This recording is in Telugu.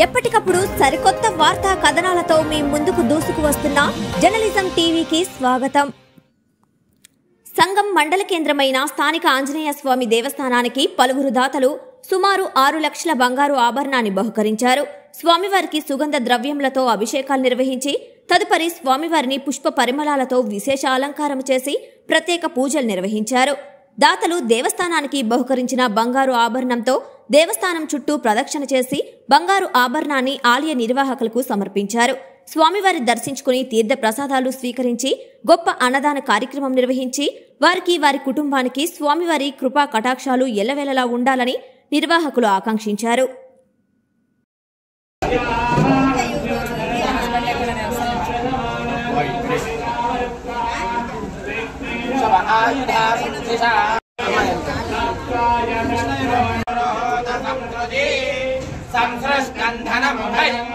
ఎప్పటికప్పుడు సరికొత్త వార్తా కథనాలతో మీ ముందుకు దూసుకు వస్తున్న జర్నలిజం టీవీకి స్వాగతం. సంగం మండల కేంద్రమైన స్థానిక ఆంజనేయ స్వామి దేవస్థానానికి పలువురు దాతలు సుమారు 6 లక్షల బంగారు ఆభరణాన్ని బహుకరించారు. స్వామివారికి సుగంధ ద్రవ్యములతో అభిషేకాలు నిర్వహించి తదుపరి స్వామివారిని పుష్ప పరిమళాలతో విశేష అలంకారం చేసి ప్రత్యేక పూజలు నిర్వహించారు. దాతలు దేవస్థానానికి బహుకరించిన బంగారు ఆభరణంతో దేవస్థానం చుట్టూ ప్రదక్షిణ చేసి బంగారు ఆభరణాన్ని ఆలయ నిర్వాహకులకు సమర్పించారు. స్వామివారి దర్శించుకుని తీర్థ ప్రసాదాలు స్వీకరించి గొప్ప అన్నదాన కార్యక్రమం నిర్వహించి వారికి వారి కుటుంబానికి స్వామివారి కృపా కటాక్షాలు ఎల్లవేళలా ఉండాలని నిర్వాహకులు ఆకాంక్షించారు. సంస్కృతంధనముభయం